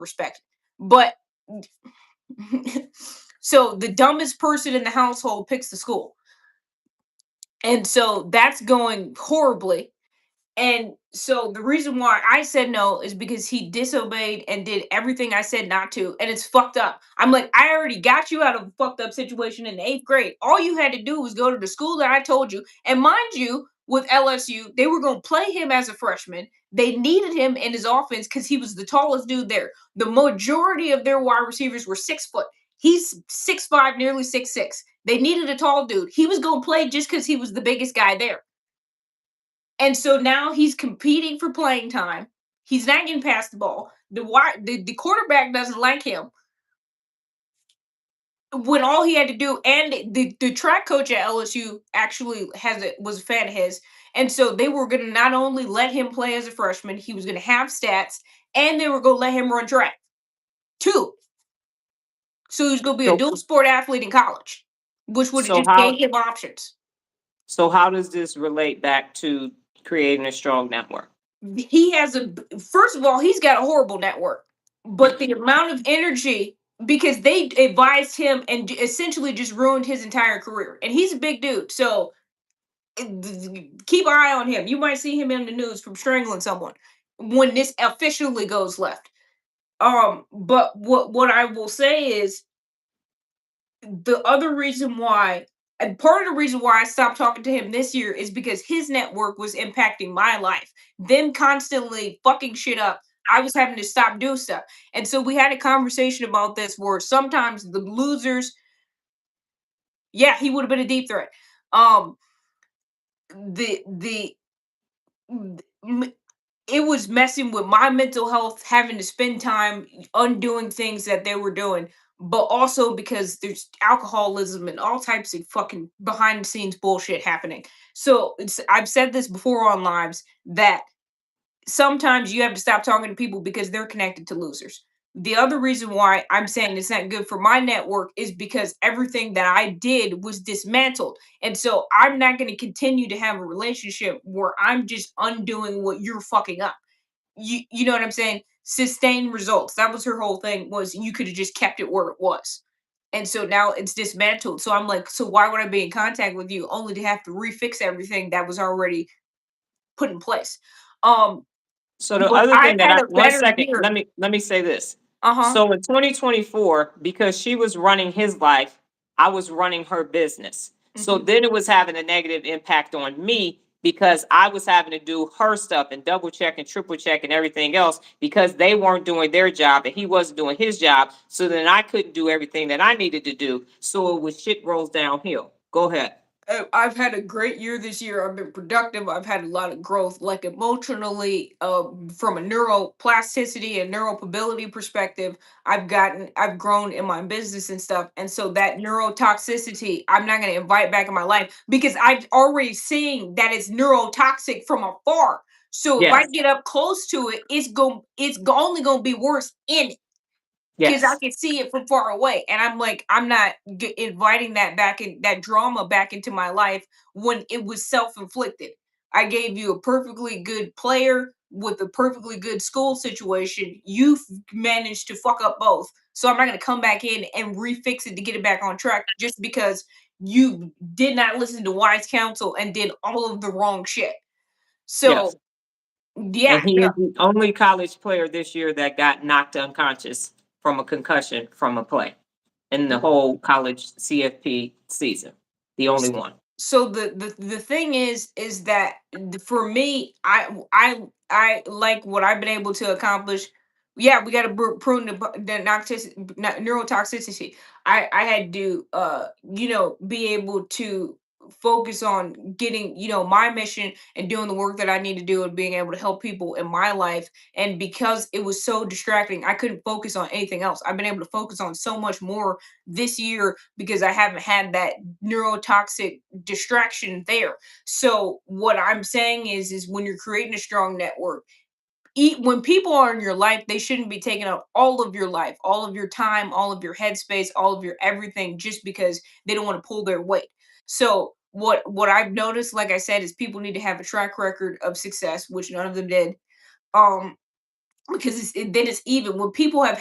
respect. But so the dumbest person in the household picks the school. And so that's going horribly. And so the reason why I said no is because he disobeyed and did everything I said not to, and it's fucked up. I'm like, I already got you out of a fucked up situation in the 8th grade. All you had to do was go to the school that I told you. And mind you, with LSU, they were going to play him as a freshman. They needed him in his offense because he was the tallest dude there. The majority of their wide receivers were 6 foot. He's 6'5", nearly 6'6". They needed a tall dude. He was going to play just because he was the biggest guy there. And so now he's competing for playing time. He's not getting past the ball. The quarterback doesn't like him. When all he had to do, and the track coach at LSU actually was a fan of his, and so they were going to not only let him play as a freshman, he was going to have stats, and they were going to let him run track too. So he's going to be a So dual sport athlete in college, which would have so just gave how him options. so how does this relate back to creating a strong network? He has first of all, he's got a horrible network, but the amount of energy, because they advised him and essentially just ruined his entire career, and he's a big dude, so keep an eye on him. You might see him in the news from strangling someone when this officially goes left. But what I will say is, the other reason why, and part of the reason why I stopped talking to him this year, is because his network was impacting my life. Them constantly fucking shit up. I was having to stop doing stuff. And so we had a conversation about this where sometimes the losers, yeah, he would have been a deep threat. Um, the it was messing with my mental health, having to spend time undoing things that they were doing, but also because there's alcoholism and all types of fucking behind the scenes bullshit happening. So I've said this before on lives that sometimes you have to stop talking to people because they're connected to losers. The other reason why I'm saying it's not good for my network is because everything that I did was dismantled. And so I'm not going to continue to have a relationship where I'm just undoing what you're fucking up. You know what I'm saying? Sustain results. That was her whole thing, was you could have just kept it where it was. And so now it's dismantled. So I'm like, so why would I be in contact with you only to have to refix everything that was already put in place? Um, So the but other I've thing that had I a one better second, year. let me say this. Uh-huh. So in 2024, because she was running his life, I was running her business. So Mhm. then it was having a negative impact on me because I was having to do her stuff and double check and triple check and everything else because they weren't doing their job and he wasn't doing his job. So then I couldn't do everything that I needed to do. So it was shit rolls downhill. Go ahead. I've had a great year this year. I've been productive. I've had a lot of growth, like emotionally, from a neuroplasticity and neuromobility perspective. I've grown in my business and stuff. And so that neurotoxicity, I'm not going to invite back in my life because I've already seen that it's neurotoxic from afar. So if I Yes. get up close to it, only going to be worse in it. Because I Yes. can see it from far away, and I'm like, I'm not inviting that drama back into my life when it was self-inflicted. I gave you a perfectly good player with a perfectly good school situation. You've managed to fuck up both, so I'm not going to come back in and refix it to get it back on track just because you did not listen to wise counsel and did all of the wrong shit. Yes. So yeah, And he no. is the only college player this year that got knocked unconscious from a concussion from a play in the whole college CFP season. The only one. So the thing is that for me, I like what I've been able to accomplish. Yeah, we got to prune neurotoxicity. I had to be able to focus on getting my mission and doing the work that I need to do and being able to help people in my life. And because it was so distracting, I couldn't focus on anything else. I've been able to focus on so much more this year because I haven't had that neurotoxic distraction there. So what I'm saying is when you're creating a strong network, when people are in your life, they shouldn't be taking up all of your life, all of your time, all of your headspace, all of your everything just because they don't want to pull their weight. So what I've noticed, like I said, is people need to have a track record of success, which none of them did. Um, because then it's even when people have